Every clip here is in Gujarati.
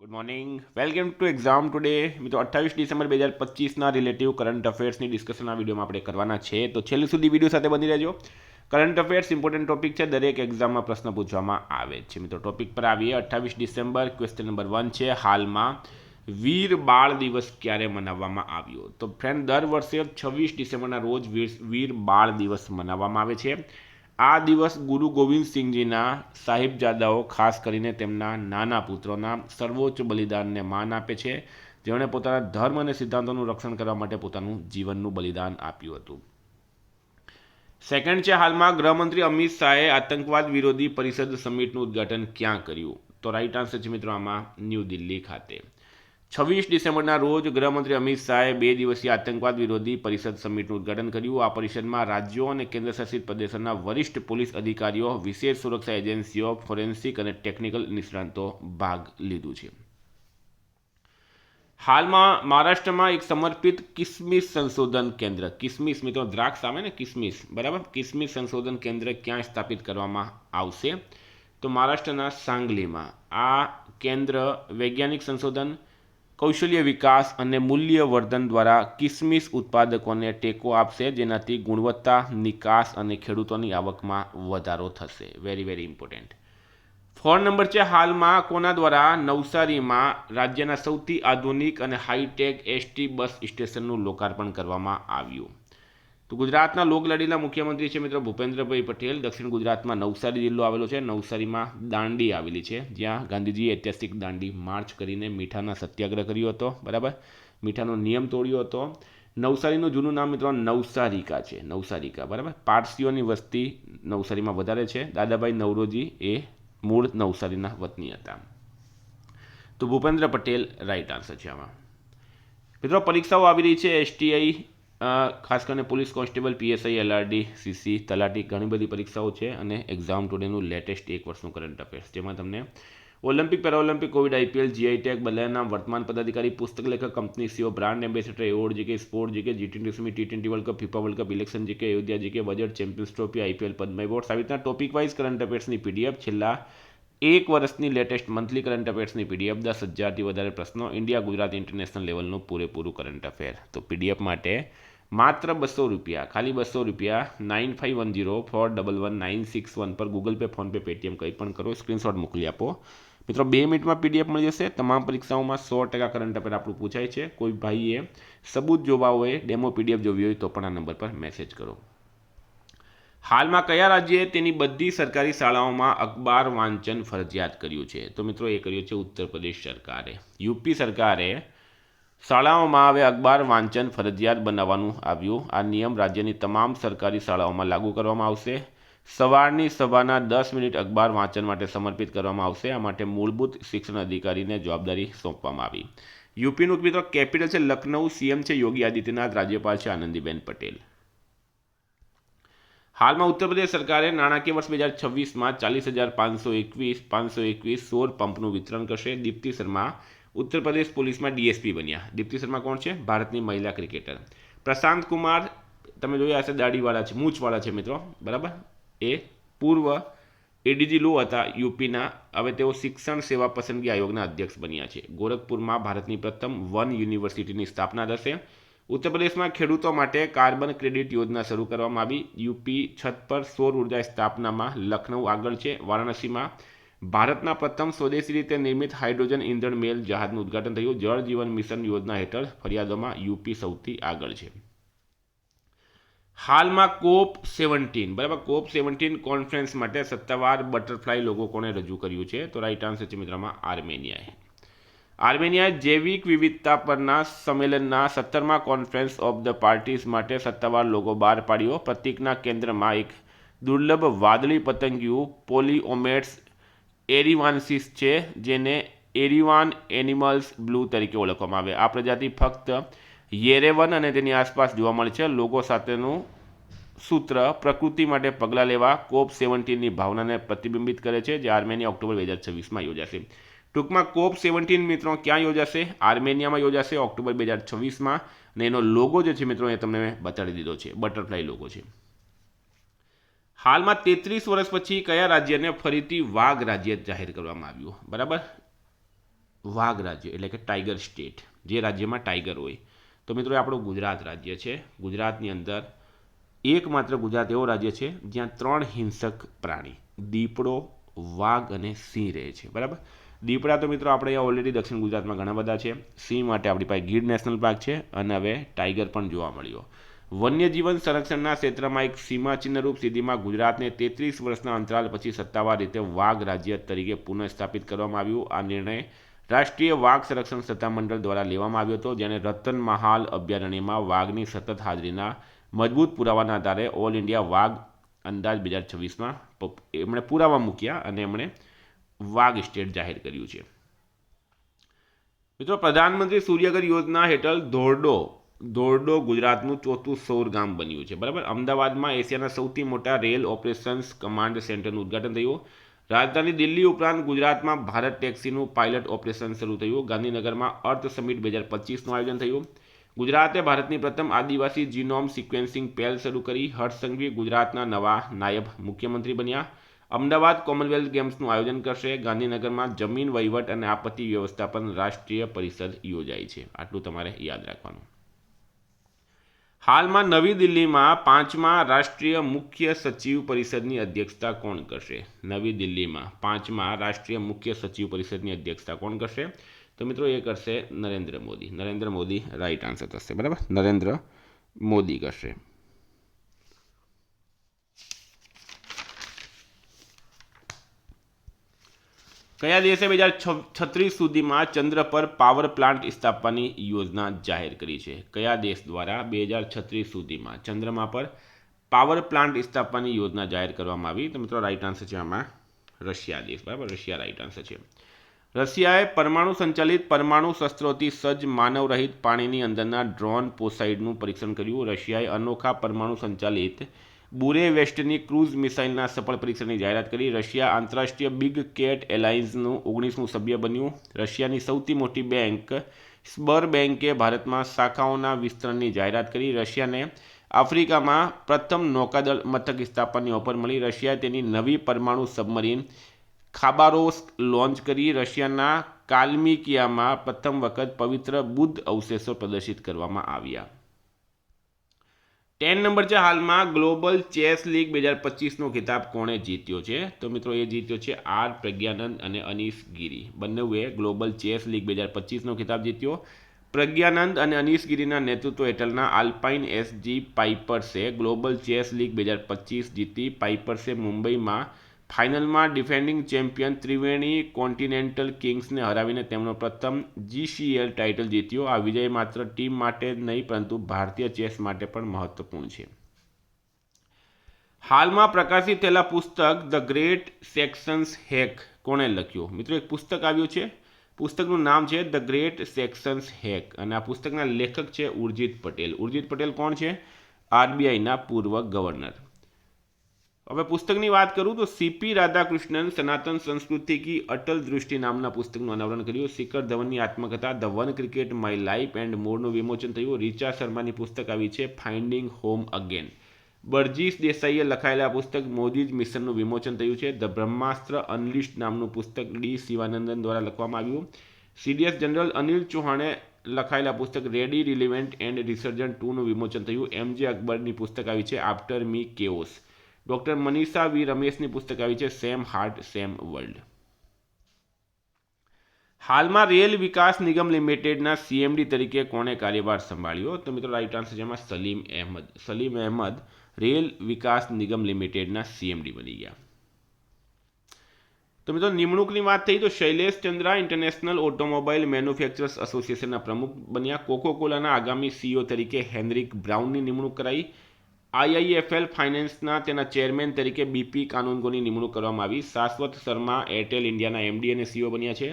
Good morning, welcome to exam today. મિત્રો 28 ડિસેમ્બર 2025ના રિલેટિવ કરંટ અફેર્સની ડિસ્કશન આ વિડીયોમાં આપણે કરવાના છે, તો છેલ્લે સુધી વિડીયો સાથે બની રહેજો. કરંટ અફેર્સ ઇમ્પોર્ટન્ટ ટોપિક છે, દરેક એક્ઝામમાં પ્રશ્ન પૂછવામાં આવે છે. મિત્રો ટોપિક પર આવીએ. 28 ડિસેમ્બર, ક્વેશ્ચન નંબર 1 છે, હાલમાં વીર બાળ દિવસ ક્યારે મનાવવામાં આવ્યો? તો ફ્રેન્ડ, દર વર્ષે 26 ડિસેમ્બરના રોજ વીર બાળ દિવસ મનાવવામાં આવે છે. આ દિવસ ગુરુ ગોવિંદ સિંહજીના સાહિબજાદાઓ, ખાસ કરીને તેમના નાના પુત્રોના સર્વોચ્ચ બલિદાનને માન આપે છે, જેમણે પોતાના ધર્મ અને સિદ્ધાંતોનું રક્ષણ કરવા માટે પોતાનું જીવનનું બલિદાન આપ્યું હતું. સેકન્ડ છે, હાલમાં ગૃહમંત્રી અમિત શાહે આતંકવાદ વિરોધી પરિષદ સમિટનું ઉદ્ઘાટન ક્યાં કર્યું? તો રાઈટ આન્સર છે મિત્રો આમાં ન્યૂ દિલ્હી ખાતે. 26 ડિસેમ્બરના રોજ ગૃહમંત્રી અમિત શાહે 2 દિવસીય આતંકવાદ વિરોધી પરિષદ સમિટનું ઉદ્ઘાટન કર્યું. આ પરિષદમાં રાજ્યો અને કેન્દ્રશાસિત પ્રદેશોના વરિષ્ઠ પોલીસ અધિકારીઓ, વિશેષ સુરક્ષા એજન્સીઓ, ફોરેન્સિક અને ટેકનિકલ નિષ્ણાતો ભાગ લીધું છે. હાલમાં મહારાષ્ટ્રમાં એક સમર્પિત કિસમિસ સંશોધન કેન્દ્ર, કિસમિસ મિત્રો દ્રાક્ષ આવે ને, કિસમિસ, બરાબર, કિસમિસ સંશોધન કેન્દ્ર ક્યાં સ્થાપિત કરવામાં આવશે? તો મહારાષ્ટ્રના સાંગલીમાં. આ કેન્દ્ર વૈજ્ઞાનિક સંશોધન, કૌશલ્ય વિકાસ અને મૂલ્યવર્ધન દ્વારા કિસમિસ ઉત્પાદકોને ટેકો આપશે, જેનાથી ગુણવત્તા, નિકાસ અને ખેડૂતોની આવકમાં વધારો થશે. Very very important. 4 નંબર છે, હાલમાં કોના દ્વારા નવસારીમાં રાજ્યના સૌથી આધુનિક અને હાઈટેક એસટી બસ સ્ટેશનનું લોકાર્પણ કરવામાં આવ્યું? તો ગુજરાતના લોકલાડીલા મુખ્યમંત્રી છે મિત્રો ભૂપેન્દ્રભાઈ પટેલ. દક્ષિણ ગુજરાતમાં નવસારી જિલ્લો આવેલો છે. નવસારીમાં દાંડી આવેલી છે, જ્યાં ગાંધીજીએ ઐતિહાસિક દાંડી માર્ચ કરીને મીઠાના સત્યાગ્રહ કર્યો હતો, બરાબર, મીઠાનો નિયમ તોડ્યો હતો. નવસારીનું જૂનું નામ મિત્રો નવસારિકા છે, નવસારિકા, બરાબર. પારસીઓની વસ્તી નવસારીમાં વધારે છે. દાદાભાઈ નવરોજી એ મૂળ નવસારીના વતની હતા. તો ભૂપેન્દ્ર પટેલ રાઈટ આન્સર છે આમાં. મિત્રો પરીક્ષાઓ આવી રહી છે, એસટીઆઈ, ખાસ કરીને police constable, PSI, LRD, CC, તલાટી, ઘણી બધી પરીક્ષાઓ છે. અને એક્ઝામ ટુડેનું લેટેસ્ટ 1 વર્ષનું કરંટ અફેર્સ, જેમાં તમને Olympic, Paralympic, Covid, IPL, GI tag, બદલાના વર્તમાન પદાધિકારી, પુસ્તક લેખક, company CEO, brand ambassador, award GK, sport GK, G20 summit, T20 world cup, FIFA world cup, election GK, Ayodhya GK, budget, champions trophy, IPL, Padma award, આવી રીતના ટોપિક વાઇઝ કરંટ અફેર્સની પીડીએફ, છેલ્લા 1 વર્ષની લેટેસ્ટ મંથલી કરંટ અફેર્સની પીડીએફ, 10,000થી વધારે પ્રશ્નો, ઇન્ડિયા, ગુજરાત, ઇન્ટરનેશનલ લેવલનું પૂરેપૂરું કરંટ અફેર. તો પીડીએફ માટે માત્ર 200 રૂપિયા, ખાલી 200 રૂપિયા, 9510411961 પર ગૂગલ પે, ફોનપે, પેટીએમ કંઈ પણ કરો, સ્ક્રીનશોટ મોકલી આપો. મિત્રો 2 મિનિટમાં પીડીએફ મળી જશે. તમામ પરીક્ષાઓમાં 100% કરંટ અફેર આપણું પૂછાય છે. કોઈ ભાઈએ સબૂત જોવા હોય, ડેમો પીડીએફ જોવી હોય તો પણ આ નંબર પર મેસેજ કરો. હાલમાં કયા રાજ્યે તેની બધી સરકારી શાળાઓમાં અખબાર વાંચન ફરજિયાત કર્યું છે? તો મિત્રો એ કર્યું છે ઉત્તર પ્રદેશ સરકારે. યુપી સરકારે શાળાઓમાં હવે અખબાર વાંચન ફરજિયાત બનાવવાનું આવ્યું. આ નિયમ રાજ્યની તમામ સરકારી શાળાઓમાં લાગુ કરવામાં આવશે. સવારની સભાના 10 મિનિટ અખબાર વાંચન માટે સમર્પિત કરવામાં આવશે. આ માટે મૂળભૂત શિક્ષણ અધિકારીને જવાબદારી સોંપવામાં આવી. યુપીનું મિત્રો કેપિટલ છે લખનઉ. સીએમ છે યોગી આદિત્યનાથ. રાજ્યપાલ છે આનંદીબેન પટેલ. હાલમાં ઉત્તર પ્રદેશ સરકારે નાણાકીય વર્ષ 2026માં 40,521 સૌર પંપનું વિતરણ કરશે. દીપ્તિ શર્મા ઉત્તર પ્રદેશ પોલીસમાં ડીએસપી બન્યા. દીપ્તિ શર્મા કોણ છે? ભારતની મહિલા ક્રિકેટર. પ્રશાંત કુમાર, તમે જોયા હશે, દાઢીવાળા છે, મૂછવાળા છે મિત્રો, બરાબર, એ પૂર્વ એડીજી લો હતા યુપીના. હવે તેઓ શિક્ષણ સેવા પસંદગી આયોગના અધ્યક્ષ બન્યા છે. ગોરખપુરમાં ભારતની પ્રથમ વન યુનિવર્સિટીની સ્થાપના થશે. ઉત્તર પ્રદેશમાં ખેડૂતો માટે કાર્બન ક્રેડિટ યોજના શરૂ કરવામાં આવી. યુપી છત પર સૌર ઉર્જા સ્થાપનામાં લખનઉ આગળ છે. વારાણસીમાં ભારતના પ્રથમ સ્વદેશી રીતે નિર્મિત હાઇડ્રોજન ઇંધણ મેલ જહાજનું ઉદ્ઘાટન થયું. જળ જીવન મિશન યોજના હેઠળ ફરિયાદોમાં યુપી સૌથી આગળ છે. હાલમાં COP17, બરાબર, COP17 કોન્ફરન્સ માટે સત્તાવાર બટરફ્લાય લોગો કોણે રજૂ કર્યું છે? તો રાઈટ આન્સર છે મિત્રોમાં આર્મેનિયાએ. આર્મેનિયાએ જૈવિક વિવિધતા પરના સંમેલનના 17મા કોન્ફરન્સ ઓફ ધ પાર્ટીઝ માટે સત્તાવાર લોગો બહાર પાડ્યો. પ્રતીકના કેન્દ્રમાં એક દુર્લભ વાદળી પતંગિયું પોલીઓમેટ્સ એરિવાન્સિસ છે, જેને એરિવાન એનિમલ્સ બ્લુ તરીકે ઓળખવામાં આવે. આ પ્રજાતિ ફક્ત યેરેવન અને તેની આસપાસ જોવા મળે છે. લોગો સાથેનું સૂત્ર પ્રકૃતિ માટે પગલાં લેવા COP17ની ભાવનાને પ્રતિબિંબિત કરે છે, જે આર્મેનિયા ઓક્ટોબર 2026માં યોજાશે. ટૂંકમાં COP17 મિત્રો ક્યાં યોજાશે? આર્મેનિયામાં યોજાશે ઓક્ટોબર 2026માં. અને એનો લોગો જે છે મિત્રો એ તમને મેં બતાડી દીધો છે, બટરફ્લાય લોગો છે. હાલમાં 33 વર્ષ પછી કયા રાજ્યને ફરીથી વાઘ રાજ્ય જાહેર કરવામાં આવ્યું? બરાબર, વાઘ રાજ્ય એટલે કે ટાઈગર સ્ટેટ, જે રાજ્યમાં ટાઈગર હોય. તો મિત્રો એ આપણું ગુજરાત રાજ્ય છે. ગુજરાતની અંદર એકમાત્ર ગુજરાત એવો રાજ્ય છે જ્યાં 3 હિંસક પ્રાણી દીપડો, વાઘ અને સિંહ રહે છે. બરાબર. દીપડા તો મિત્રો આપણે અહીંયા ઓલરેડી દક્ષિણ ગુજરાતમાં ઘણા બધા છે. સિંહ માટે આપણી પાસે ગીર નેશનલ પાર્ક છે અને હવે ટાઈગર પણ જોવા મળ્યો. વન્યજીવન સંરક્ષણના ક્ષેત્રમાં એક સીમાચિહ્નરૂપ સિદ્ધિમાં ગુજરાતને 33 વર્ષના અંતરાલ પછી સત્તાવાર રીતે વાઘ રાજ્ય તરીકે પુનઃસ્થાપિત કરવામાં આવ્યું. આ નિર્ણય રાષ્ટ્રીય વાઘ સંરક્ષણ સત્તામંડળ દ્વારા લેવામાં આવ્યો હતો, જેને રતનમહાલ અભયારણ્યમાં વાઘની સતત હાજરીના મજબૂત પુરાવાના આધારે ઓલ ઇન્ડિયા વાઘ અંદાજ 2026માં એમણે પુરાવા મૂક્યા અને એમણે વાઘ સ્ટેટ જાહેર કર્યું છે. મિત્રો પ્રધાનમંત્રી સૂર્યઘર યોજના હેઠળ ધોરડો ગુજરાતનું ચોથું સૌર ગામ બન્યું છે. બરાબર. અમદાવાદમાં એશિયાના સૌથી મોટા રેલ ઓપરેશન્સ કમાન્ડ સેન્ટરનું ઉદ્ઘાટન થયું. રાજધાની દિલ્હી ઉપરાંત ગુજરાતમાં ભારત ટેક્સીનું પાયલટ ઓપરેશન શરૂ થયું. ગાંધીનગરમાં અર્થ સમિટ 2025નું આયોજન થયું. ગુજરાતે ભારતની પ્રથમ આદિવાસી જીનોમ સિક્વેન્સિંગ પહેલ શરૂ કરી. હર્ષ સંઘવી ગુજરાતના નવા નાયબ મુખ્યમંત્રી બન્યા. અમદાવાદ કોમનવેલ્થ ગેમ્સનું આયોજન કરશે. ગાંધીનગરમાં જમીન વહીવટ અને આપત્તિ વ્યવસ્થાપન રાષ્ટ્રીય પરિષદ યોજાઈ છે. આટલું તમારે યાદ રાખવાનું. હાલમાં નવી દિલ્હીમાં 5મા રાષ્ટ્રીય મુખ્ય સચિવ પરિષદની અધ્યક્ષતા કોણ કરશે? નવી દિલ્હીમાં 5મા રાષ્ટ્રીય મુખ્ય સચિવ પરિષદની અધ્યક્ષતા કોણ કરશે? તો મિત્રો એ કરશે નરેન્દ્ર મોદી. નરેન્દ્ર મોદી રાઈટ આન્સર થશે. બરાબર. નરેન્દ્ર મોદી કરશે. કયા દેશે 2036 સુધીમાં ચંદ્ર પર પાવર પ્લાન્ટ સ્થાપવાની યોજના જાહેર કરી છે? કયા દેશ દ્વારા 2036 સુધીમાં ચંદ્રમા પર પાવર પ્લાન્ટ સ્થાપવાની યોજના જાહેર કરવામાં આવી? તો મિત્રો રાઈટ આન્સર છે આમાં રશિયા દેશ. બરાબર. રશિયા રાઈટ આન્સર છે. રશિયાએ પરમાણુ સંચાલિત પરમાણુ શસ્ત્રોથી સજ્જ માનવરહિત પાણીની અંદરના ડ્રોન પોસાઇડનું પરીક્ષણ કર્યું. રશિયાએ અનોખા પરમાણુ સંચાલિત બુરેવેસ્ટની ક્રૂઝ મિસાઇલના સફળ પરીક્ષણની જાહેરાત કરી. રશિયા આંતરરાષ્ટ્રીય બિગ કેટ એલાયન્સનું 19મું સભ્ય બન્યું. રશિયાની સૌથી મોટી બેંક સ્બર બેંકે ભારતમાં શાખાઓના વિસ્તરણની જાહેરાત કરી. રશિયાને આફ્રિકામાં પ્રથમ નૌકાદળ મથક સ્થાપવાની ઓફર મળી. રશિયાએ તેની નવી પરમાણુ સબમરીન ખાબારોવ્સ્ક લોન્ચ કરી. રશિયાના કાલ્મિકિયામાં પ્રથમ વખત પવિત્ર બુદ્ધ અવશેષો પ્રદર્શિત કરવામાં આવ્યા. 10 નંબર છે. હાલમાં ગ્લોબલ ચેસ લીગ 2025નો ખિતાબ કોણે જીત્યો છે? તો મિત્રો એ જીત્યો છે આર પ્રજ્ઞાનંદ અને અનીશ ગીરી. બંનેએ ગ્લોબલ ચેસ લીગ 2025નો ખિતાબ જીત્યો. પ્રજ્ઞાનંદ અને અનીશ ગીરીના નેતૃત્વ હેઠળના આલ્પાઇન એસજી પાઇપર્સે ગ્લોબલ ચેસ લીગ 2025 જીતી. પાઇપર્સે મુંબઈમાં ફાઇનલમાં ડિફેન્ડિંગ ચેમ્પિયન ત્રિવેણી કોન્ટિનેન્ટલ કિંગ્સને હરાવીને તેમનો પ્રથમ જીસીએલ ટાઇટલ જીત્યો. આ વિજય માત્ર ટીમ માટે જ નહીં પરંતુ ભારતીય ચેસ માટે પણ મહત્વપૂર્ણ છે. હાલમાં પ્રકાશિત થયેલા પુસ્તક ધ ગ્રેટ સેક્શન્સ હેક કોણે લખ્યું? મિત્રો એક પુસ્તક આવ્યું છે. પુસ્તકનું નામ છે ધ ગ્રેટ સેક્શન્સ હેક અને આ પુસ્તકના લેખક છે ઉર્જિત પટેલ. ઉર્જિત પટેલ કોણ છે? આરબીઆઈના પૂર્વ ગવર્નર. હવે પુસ્તકની વાત કરું તો સીપી રાધાકૃષ્ણન સનાતન સંસ્કૃતિ કી અટલ દૃષ્ટિ નામના પુસ્તકનું અનાવરણ કર્યું. શિખર ધવનની આત્મકથા the one cricket my life and મોરનું વિમોચન થયું. રીચા શર્માની પુસ્તક આવી છે ફાઇન્ડિંગ હોમ અગેન. બરજીસ દેસાઈએ લખાયેલા પુસ્તક મોદીજ મિશનનું વિમોચન થયું છે. ધ બ્રહ્માસ્ત્ર અનલિસ્ટ નામનું પુસ્તક ડી શિવાનંદન દ્વારા લખવામાં આવ્યું. સીડીએસ જનરલ અનિલ ચૌહાણે લખાયેલા પુસ્તક રેડી રિલિવન્ટ એન્ડ રિસર્જન્ટ 2નું વિમોચન થયું. એમજે અકબરની પુસ્તક આવી છે after me chaos. Doctor Manisha V રમેશની પુસ્તક આવી છે સેમ હાર્ટ સેમ વર્લ્ડ. હાલમાં રેલ વિકાસ નિગમ લિમિટેડના સીએમડી તરીકે કોણે કાર્યભાર સંભાળ્યો? તો મિત્રો રાઈટ આન્સર છે એમાં સલીમ અહેમદ. સલીમ અહેમદ રેલ વિકાસ નિગમ લિમિટેડના સીએમડી બની ગયા. તો મિત્રો નિમણૂકની વાત થઈ તો Shailesh Chandra international automobile manufacturers એસોસિએશનના પ્રમુખ બન્યા. કોકોકોલાના આગામી સીઈઓ તરીકે હેનરિક બ્રાઉનની નિમણૂક કરાઈ. આઈઆઈએફએલ ફાઇનાન્સના તેના ચેરમેન તરીકે બીપી કાનૂનગોની નિમણૂક કરવામાં આવી. શાશ્વત શર્મા એરટેલ ઇન્ડિયાના એમડી અને સીઈઓ બન્યા છે.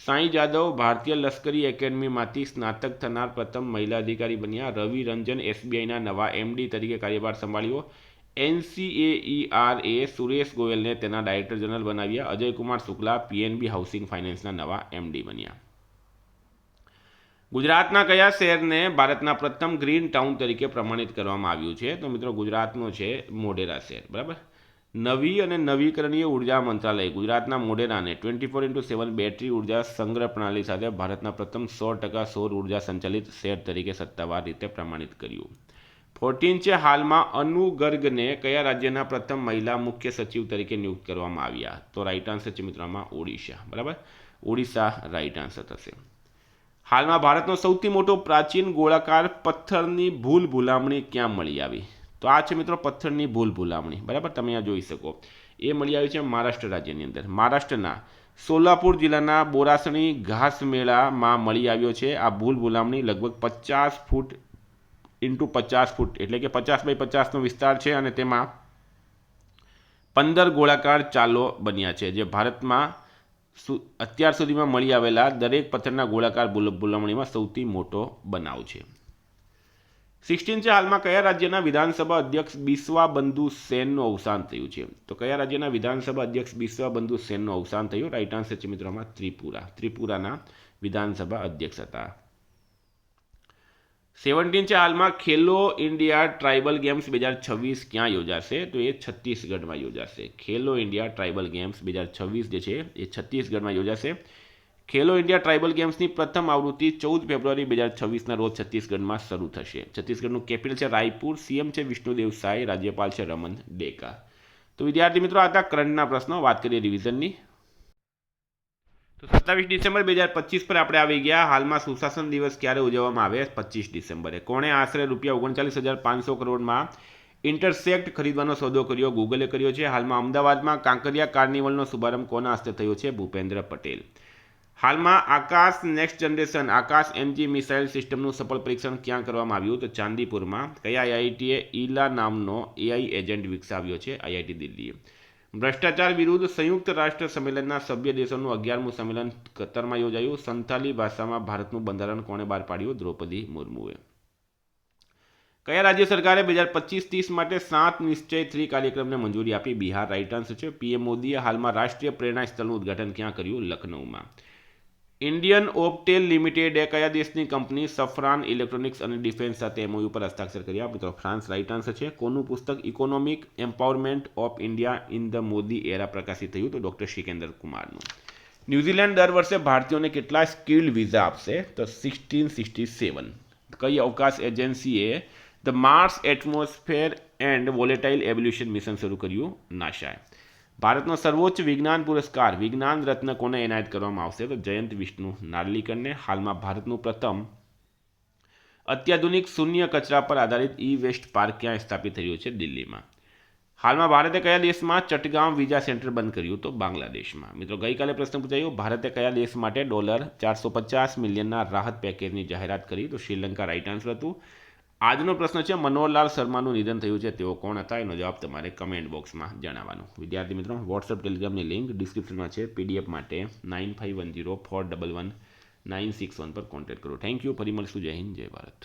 સાંઈ જાદવ ભારતીય લશ્કરી એકેડમીમાંથી સ્નાતક થનાર પ્રથમ મહિલા અધિકારી બન્યા. રવિ રંજન એસબીઆઈના નવા એમડી તરીકે કાર્યભાર સંભાળ્યો. એનસીએઈઆરએ સુરેશ ગોયલને તેના ડાયરેક્ટર જનરલ બનાવ્યા. અજયકુમાર શુક્લા પીએનબી હાઉસિંગ ફાઇનાન્સના નવા એમડી બન્યા. ગુજરાતના કયા શહેરને ભારતના પ્રથમ ગ્રીન ટાઉન તરીકે પ્રમાણિત કરવામાં આવ્યું છે? તો મિત્રો ગુજરાતનો છે મોઢેરા શહેર. બરાબર. નવી અને નવીકરણીય ઉર્જા મંત્રાલય ગુજરાતના મોઢેરાને 24x7 બેટરી ઉર્જા સંગ્રહ પ્રણાલી સાથે ભારતના પ્રથમ 100% સૌર ઉર્જા સંચાલિત શહેર તરીકે સત્તાવાર રીતે પ્રમાણિત કર્યું. 14 છે, હાલમાં અનુ ગર્ગને કયા રાજ્યના પ્રથમ મહિલા મુખ્ય સચિવ તરીકે નિયુક્ત કરવામાં આવ્યા? તો રાઈટ આન્સર છે મિત્રો આમાં ઓડિશા. બરાબર, ઓડિશા રાઈટ આન્સર થશે. હાલમાં ભારતનો સૌથી મોટો પ્રાચીન ગોળાકાર પથ્થરની ભૂલ ભૂલામણી ક્યાં મળી આવી? તો આ છે મિત્રો પથ્થરની ભૂલ ભૂલામણી. બરાબર, તમે અહીંયા જોઈ શકો એ મળી આવી છે મહારાષ્ટ્ર રાજ્યની અંદર. મહારાષ્ટ્રના સોલાપુર જિલ્લાના બોરાસણી ઘાસ મેળામાં મળી આવ્યો છે આ ભૂલ ભૂલામણી. લગભગ 50 ફૂટ ઇન્ટુ 50 ફૂટ એટલે કે 50 બાય 50નો વિસ્તાર છે અને તેમાં 15 ગોળાકાર ચાલો બન્યા છે, જે ભારતમાં અત્યાર સુધીમાં મળી આવેલા દરેક પથ્થરના ગોળાકાર ભૂલામણીમાં સૌથી મોટો બનાવ છે. 16 છે, હાલમાં કયા રાજ્યના વિધાનસભા અધ્યક્ષ બિસ્વા બંધુ સેનનું અવસાન થયું છે? તો કયા રાજ્યના વિધાનસભા અધ્યક્ષ બિસ્વા બંધુ સેનનું અવસાન થયું? રાઈટ આન્સર છે મિત્રોમાં ત્રિપુરા. ત્રિપુરાના વિધાનસભા અધ્યક્ષ હતા. 17 છે, હાલમાં ખેલો ઇન્ડિયા ટ્રાઇબલ ગેમ્સ 2026 ક્યાં યોજાશે? તો એ છત્તીસગઢમાં યોજાશે. ખેલો ઇન્ડિયા ટ્રાઇબલ ગેમ્સ 2026 જે છે એ છત્તીસગઢમાં યોજાશે. ખેલો ઇન્ડિયા ટ્રાઇબલ ગેમ્સની પ્રથમ આવૃત્તિ 14 ફેબ્રુઆરી 2026ના રોજ છત્તીસગઢમાં શરૂ થશે. છત્તીસગઢનું કેપિટલ છે રાયપુર. સીએમ છે વિષ્ણુદેવ સાય. રાજ્યપાલ છે રમન ડેકા. તો વિદ્યાર્થી મિત્રો આ હતા કરંટના પ્રશ્નો. વાત કરીએ રિવિઝનની. તો 27 ડિસેમ્બર 2025 પર આપણે આવી ગયા. હાલમાં સુશાસન દિવસ ક્યારે ઉજવવામાં આવે? 25 ડિસેમ્બરે. કોણે આશરે ₹39,500 કરોડમાં ઇન્ટરસેક્ટ ખરીદવાનો સોદો કર્યો? ગૂગલે કર્યો છે. હાલમાં અમદાવાદમાં કાંકરિયા કાર્નિવલનો શુભારંભ કોના હસ્તે થયો છે? ભૂપેન્દ્ર પટેલ. હાલમાં આકાશ નેક્સ્ટ જનરેશન આકાશ એમજી મિસાઇલ સિસ્ટમનું સફળ પરીક્ષણ ક્યાં કરવામાં આવ્યું? તો ચાંદીપુરમાં. કયા આઈઆઈટીએ ઈલા નામનો એઆઈ એજન્ટ વિકસાવ્યો છે? આઈઆઈટી દિલ્હી. ભ્રષ્ટાચાર વિરુદ્ધ સંયુક્ત રાષ્ટ્ર સંમેલનના સભ્ય દેશોનું 11મું સંમેલન કતરમાં યોજાયું. સંથાલી ભાષામાં ભારતનું બંધારણ કોણે બહાર પાડ્યું? દ્રૌપદી મુર્મુએ. કયા રાજ્ય સરકારે 2025-30 માટે 7 નિશ્ચય 3 કાર્યક્રમને મંજૂરી આપી? બિહાર. રાઈટ આન્સર છે. પીએમ મોદીએ હાલમાં રાષ્ટ્રીય પ્રેરણા સ્થળનું ઉદ્ઘાટન ક્યાં કર્યું? લખનૌમાં. ઇન્ડિયન ઓપટેલ લિમિટેડે કયા દેશની કંપની સફરાન ઇલેક્ટ્રોનિક્સ અને ડિફેન્સ સાથે એમઓયુ પર હસ્તાક્ષર કર્યા? મિત્રો ફ્રાન્સ. રાઈટ આન્સર છે. કોનું પુસ્તક economic empowerment of India in the Modi era પ્રકાશિત થયું? તો ડૉક્ટર શિકેન્દ્ર કુમારનું. ન્યૂઝીલેન્ડ દર વર્ષે ભારતીયોને કેટલા સ્કિલ્ડ વિઝા આપશે? તો 1667. કઈ અવકાશ એજન્સીએ the Mars atmosphere and volatile evolution mission શરૂ કર્યું? નાસાએ. ભારતનો સર્વોચ્ચ વિજ્ઞાન પુરસ્કાર વિજ્ઞાન રત્ન કોને એનાયત કરવામાં આવશે? તો જયંત વિષ્ણુ નાર્લિકરને. હાલમાં ભારતનું પ્રથમ અત્યાધુનિક શૂન્ય કચરા પર આધારિત ઈ વેસ્ટ પાર્ક ક્યાં સ્થાપિત થયું છે? દિલ્હીમાં. હાલમાં ભારતે કયા દેશમાં ચટગામ વિઝા સેન્ટર બંધ કર્યું? તો બાંગ્લાદેશમાં. મિત્રો ગઈકાલે પ્રશ્ન પૂછાયો, ભારતે કયા દેશ માટે $450 મિલિયનના રાહત પેકેજની જાહેરાત કરી? તો શ્રીલંકા. રાઈટ આન્સર હતું. આજનો પ્રશ્ન છે, મનોહરલાલ શર્માનું નિધન થયું છે, તેઓ કોણ હતા? એનો જવાબ તમારે કમેન્ટ બોક્સમાં જણાવવાનો. વિદ્યાર્થી મિત્રો વોટ્સએપ ટેલિગ્રામની લિંક ડિસ્ક્રિપ્શનમાં છે. પીડીએફ માટે 9510411961 પર કોન્ટેક્ટ કરો. Thank you. ફરી મળીશું. જય હિન્દ, જય ભારત.